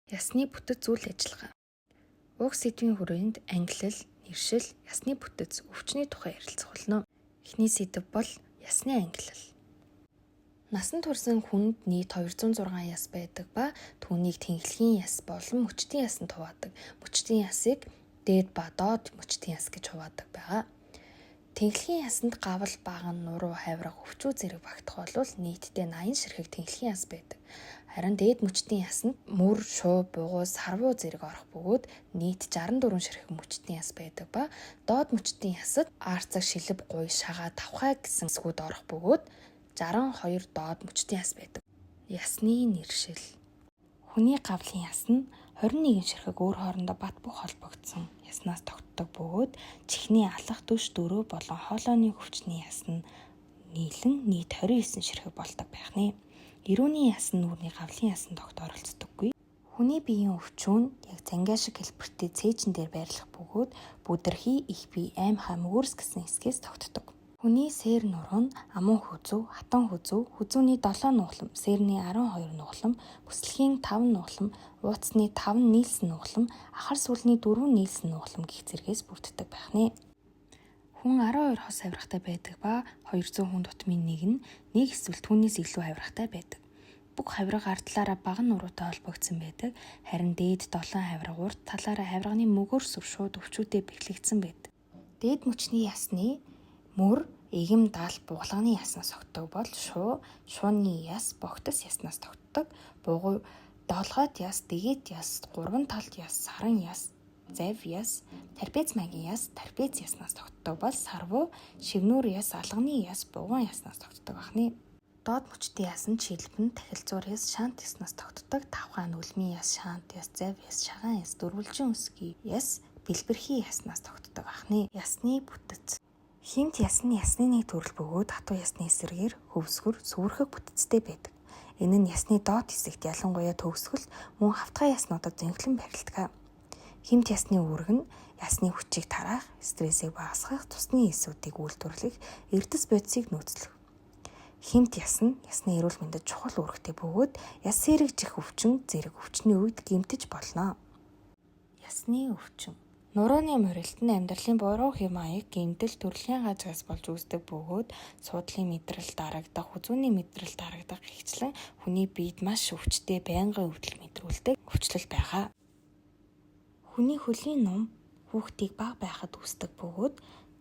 Ясны бүтэц үйл ажиллагаа. Уг сэдвийн хүрээнд ангилал, нэршил, ясны бүтэц, өвчний тухай ярилцах болно. Эхний сэдэв бол ясны ангилал. Насанд хүрсэн хүнд нийт 206 яс байдаг ба түүнийг тэнхлэгийн яс болон мөчтөн ясанд хуваадаг. Мөчтөн ясыг дээд ба доод мөчтөн яс гэж хуваадаг байгаа. Тэнхлэгийн ясанд гавал, баган, нуруу, хавирга, өвчүү зэрэг багтах бол нийтдээ 80 ширхэг тэнхлэгийн яс байдаг. Харин дээд мөчтөн ясанд мөр, шуу, бугуй, сарвуу зэрэг орох бөгөөд нийт 64 ширхэг мөчтөн яс байдаг ба доод мөчтөн ясад арцаг, шилб, гуй, шагаа, давхай гэсэн эсгүүд орох бөгөөд 62 доод мөчтөн яс байдаг. Ясны нэршил. Хүний гавлын яс нь 21 ширхэг өөр хоорондоо бат бөх холбогдсон яснаас тогтдог бөгөөд чихний алах, түш, дөрөө болон хоолойны хөвчний яс нь нийлэн нийт 29 ширхэг болдог байх нэ. Эрүүний яс нь нүрийн гавлын ясанд огт оролцдоггүй. Хүний биеийн өвчүүн яг цангай шиг хэлбэртэй цээжин дээр байрлах бөгөөд бүдэрхий, их бие, аим хаа, мөгөрс гэсэн эсгээс тогтдог. Хүний сээр нуруу нь амун хүзүү, хатан хүзүү, хүзүүний 7 нугалам, сээрний 12 нугалам, бүслэхийн 5 нугалам, ууцны 5 нийлсэн нугалам, ахар сүлний 4 нийлсэн нугалам гэх зэргээс бүрддэг байх нэ. Хүн 12 хос хавиргатай байдаг ба 200 хүн тутмын нэг эсвэл түүнээс илүү хавиргатай байдаг. Бүх хавирга ардлаараа баган нуруутай холбогдсон байдаг. Харин дээд 7 хавирга урд талаараа хавирганы мөгөөрс шууд өвчүүтэй бэхлэгдсэн байдаг. Дээд мөчний ясны мөр, эгэм, дал, бугалганы яснаас тогтдог бол шууны яс богтос яснаас тогтдог. Бугуй, доолгойт яс, дэгэт яс, гурван талт яс, саран яс, завь яс, трапез маягийн яс, трапез яснаас тогтдог бол сарвуу, шивнүүр яс, алганы яс, бугуун яснаас тогтдог бахны. Доод мөчтөн яс нь шилбэн, тахилцуур яс, шаант яснаас тогтдог. Тавхаан, үлмийн яс, шаант яс, завь яс, шагаан яс, дөрвөлжин өсгий яс, бэлбэрхий яснаас тогтдог бахны. Ясны бүтэц. Хинт яс нь ясны нэг төрөл бөгөөд хатуу ясны эсрэгээр хөвсгөр, сүвэрхэг бүтэцтэй байдаг. Энэ нь ясны доод хэсэгт ялангуяа төгсгөл мөн хавтгай яснуудад зөнхлөн барилдаг. Хинт ясны үүрэг нь ясны хүчийг тараах, стрессийг багасгах, цусны эсүүдийг үйлдвэрлэх, эрдэс бодисыг нөөцлөх. Хинт яс нь ясны эрүүл мэндэд чухал үүрэгтэй бөгөөд яс сэрэгжих өвчин зэрэг өвчний үед гэмтэж болно. Ясны өвчин. Нурууны морилт нь амьдралын буруу хэм маяг, гэмтэл, төрөлхийн газраас болж үүсдэг бөгөөд суудлын мэдрэл дарагдах, хүзүүний мэдрэл дарагдах гихчлэн хүний биед маш өвчтэй байнгын өвдөл мэдрүүлдэг өвчлөл байгаа. Хүний хөлийн ном хүүхдийг бага байхад үүсдэг бөгөөд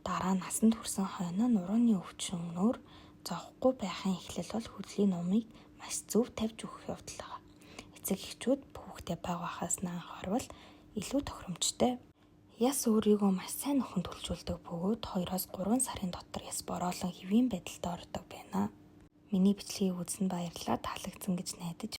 дараа насанд хүрсэн хойно нурууны өвчнөөр зовхгүй байхын эхлэл бол хөлийн номыг маш зөв тавьж өгөх явдал байгаа. Эцэг эхчүүд хүүхдээ бага байхаас анх орвол илүү тохиромжтой. Яс өөрийгөө маш сайн нөхөнд төлжүүлдэг бөгөөд 2-3 сарын дотор яс бороолон хэвийн байдалд ордог байна. Миний бичлэгийг үзсэнд баярлалаа. Таалагдсан гэж найдаж